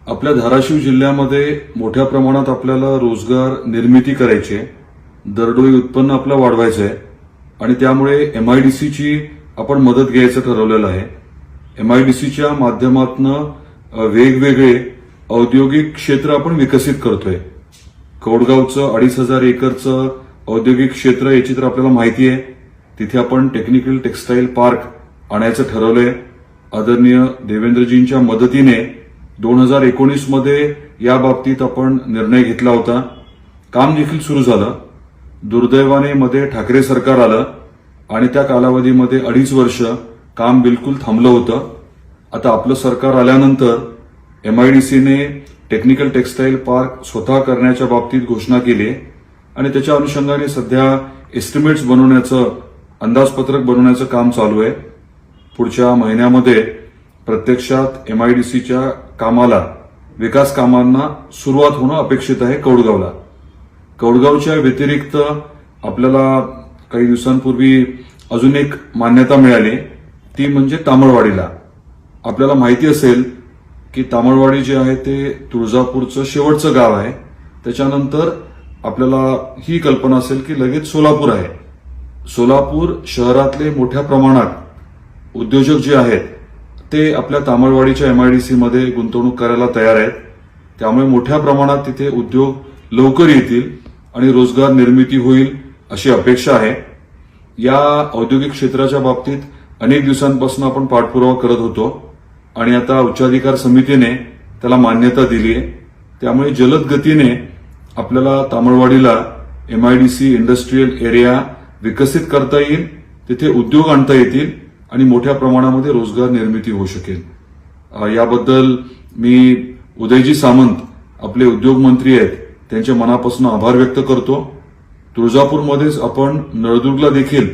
आपल्या धाराशिव जिल्ह्यामध्ये मोठ्या प्रमाणात आपल्याला रोजगार निर्मिती करायची आहे, दरडोई उत्पन्न आपलं वाढवायचं आहे आणि त्यामुळे एमआयडीसीची आपण मदत घ्यायचं ठरवलेलं आहे. एमआयडीसीच्या माध्यमातून वेगवेगळे औद्योगिक क्षेत्र आपण विकसित करतोय. कौडगावचं 2,500 एकरचं औद्योगिक क्षेत्र याची तर आपल्याला माहिती आहे. तिथे आपण टेक्निकल टेक्सटाईल पार्क आणायचं ठरवलंय. आदरणीय देवेंद्रजींच्या मदतीने 2019 मध्ये या बाबतीत आपण निर्णय घेतला होता. काम देखील सुरू झालं. दुर्दैवाने मध्ये ठाकरे सरकार आलं आणि त्या कालावधीमध्ये 2.5 वर्ष काम बिलकुल थांबलं होतं. आता आपलं सरकार आल्यानंतर एमआयडीसीने टेक्निकल टेक्सटाईल पार्क स्वतः करण्याच्या बाबतीत घोषणा केली आणि त्याच्या अनुषंगाने सध्या एस्टिमेट्स बनवण्याचं, अंदाजपत्रक बनवण्याचं काम चालू आहे. पुढच्या महिन्यामध्ये प्रत्यक्षात एमआयडीसीच्या कामाला, विकास कामांना सुरुवात होणं अपेक्षित आहे. कौडगावच्या व्यतिरिक्त आपल्याला काही दिवसांपूर्वी अजून एक मान्यता मिळाली, ती म्हणजे तामळवाडीला. आपल्याला माहिती असेल की तामळवाडी जे आहे ते तुळजापूरचं शेवटचं गाव आहे. त्याच्यानंतर आपल्याला ही कल्पना असेल की लगेच सोलापूर आहे. सोलापूर शहरातले मोठ्या प्रमाणात उद्योजक जे आहेत ते आपल्या तामळवाडीच्या एमआयडीसीमध्ये गुंतवणूक करायला तयार आहेत. त्यामुळे मोठ्या प्रमाणात तिथे उद्योग लवकर येतील आणि रोजगार निर्मिती होईल अशी अपेक्षा आहे. या औद्योगिक क्षेत्राच्या बाबतीत अनेक दिवसांपासून आपण पाठपुरावा करत होतो आणि आता उच्चाधिकार समितीने त्याला मान्यता दिली आहे. त्यामुळे जलद गतीने आपल्याला तामळवाडीला एमआयडीसी इंडस्ट्रीयल एरिया विकसित करता येईल, तिथे उद्योग आणता येतील आणि मोठ्या प्रमाणामध्ये रोजगार निर्मिती होऊ शकेल. याबद्दल मी उदयजी सामंत, आपले उद्योग मंत्री आहेत, त्यांच्या मनापासून आभार व्यक्त करतो. तुळजापूरमध्येच आपण नळदुर्गला देखील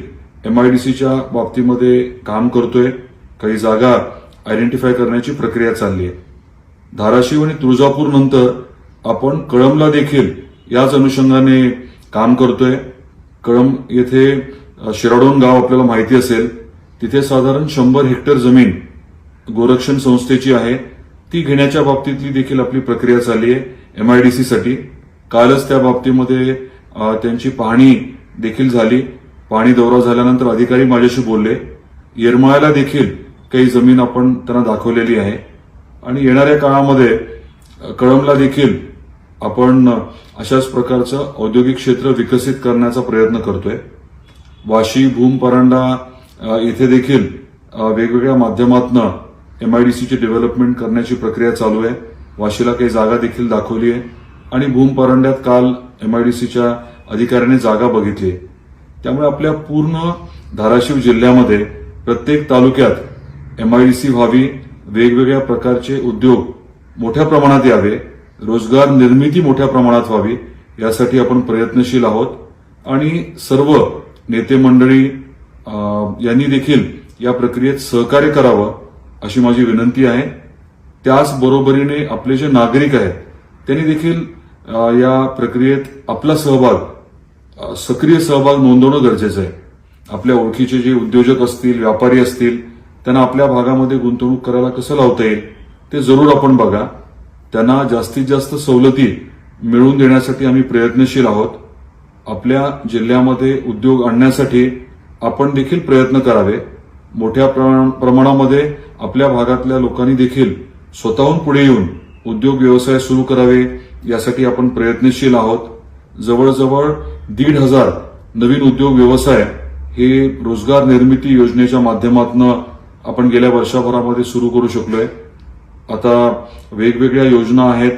एमआयडीसीच्या बाबतीमध्ये काम करतोय. काही जागा आयडेंटिफाय करण्याची प्रक्रिया चालली आहे. धाराशिव आणि तुळजापूर नंतर आपण कळंबला देखील याच अनुषंगाने काम करतोय. कळंब येथे शिराडोन गाव आपल्याला माहिती असेल, तिथे साधारण 100 हेक्टर जमीन गोरक्षण संस्थेची आहे. ती घेण्याच्या बाबतीतली देखील आपली प्रक्रिया चालली आहे एमआयडीसीसाठी. कालच त्या बाबतीमध्ये त्यांची पाहणी देखील झाली. पाणी दौरा झाल्यानंतर अधिकारी माझ्याशी बोलले. येरमाळ्याला देखील काही जमीन आपण त्यांना दाखवलेली आहे आणि येणाऱ्या काळामध्ये कळंबला देखील आपण अशाच प्रकारचं औद्योगिक क्षेत्र विकसित करण्याचा प्रयत्न करतोय. वाशी, भूम, परांडा येथे देखील वेगवेगळ्या माध्यमातून एमआयडीसीची डेव्हलपमेंट करण्याची प्रक्रिया चालू आहे. वाशीला काही जागा देखील दाखवली आहे आणि भूम परांड्यात काल एमआयडीसीच्या अधिकाऱ्याने जागा बघितली. त्यामुळे आपल्या पूर्ण धाराशिव जिल्ह्यामध्ये प्रत्येक तालुक्यात एमआयडीसी व्हावी, वेगवेगळ्या प्रकारचे उद्योग मोठ्या प्रमाणात यावे, रोजगार निर्मिती मोठ्या प्रमाणात व्हावी, यासाठी आपण प्रयत्नशील आहोत आणि सर्व नेते मंडळी यांनी देखील या प्रक्रियेत सहकार्य करावं अशी माझी विनंती आहे. त्याचबरोबरीने आपले जे नागरिक आहेत त्यांनी देखील या प्रक्रियेत आपला सहभाग, सक्रिय सहभाग नोंदवणं गरजेचं आहे. आपल्या ओळखीचे जे उद्योजक असतील, व्यापारी असतील, त्यांना आपल्या भागामध्ये गुंतवणूक करायला कसं लावता येईल ते जरूर आपण बघा. त्यांना जास्तीत जास्त सवलती मिळवून देण्यासाठी आम्ही प्रयत्नशील आहोत. आपल्या जिल्ह्यामध्ये उद्योग आणण्यासाठी आपण देखील प्रयत्न करावे. मोठ्या प्रमाणामध्ये आपल्या भागातल्या लोकांनी देखील स्वतःहून पुढे येऊन उद्योग व्यवसाय सुरू करावे यासाठी आपण प्रयत्नशील आहोत. जवळजवळ 1,500 नवीन उद्योग व्यवसाय हे रोजगार निर्मिती योजनेच्या माध्यमातून आपण गेल्या वर्षभरामध्ये सुरू करू शकलोय. आता वेगवेगळ्या योजना आहेत.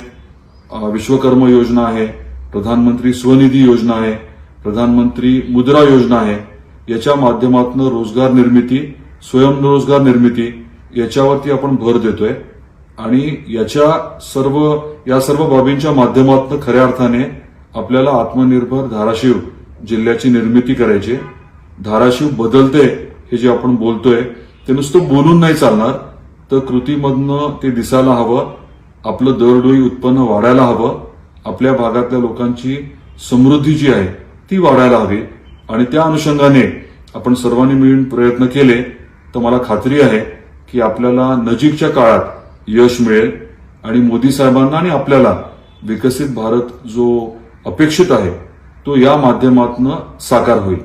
विश्वकर्म योजना आहे, प्रधानमंत्री स्वनिधी योजना आहे, प्रधानमंत्री मुद्रा योजना आहे. याच्या माध्यमातून रोजगार निर्मिती, स्वयंरोजगार निर्मिती याच्यावरती आपण भर देतोय आणि या सर्व बाबींच्या माध्यमातून खऱ्या अर्थाने आपल्याला आत्मनिर्भर धाराशिव जिल्ह्याची निर्मिती करायची. धाराशिव बदलते हे जे आपण बोलतोय ते नुसतं बोलून नाही चालणार, तर कृतीमधनं ते दिसायला हवं. आपलं दरडोई उत्पन्न वाढायला हवं. आपल्या भागातल्या लोकांची समृद्धी जी आहे ती वाढायला हवी आणि त्या अनुषंगाने आपण सर्वांनी मिळून प्रयत्न केले तर मला खात्री आहे की आपल्याला नजीकच्या काळात यश मिळेल आणि मोदी साहेबांना आणि आपल्याला विकसित भारत जो अपेक्षित आहे तो या माध्यमातून साकार होईल.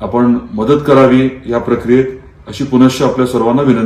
आपण मदत करावी या प्रक्रियेत अशी पुनश्च आपल्या सर्वांना विनंती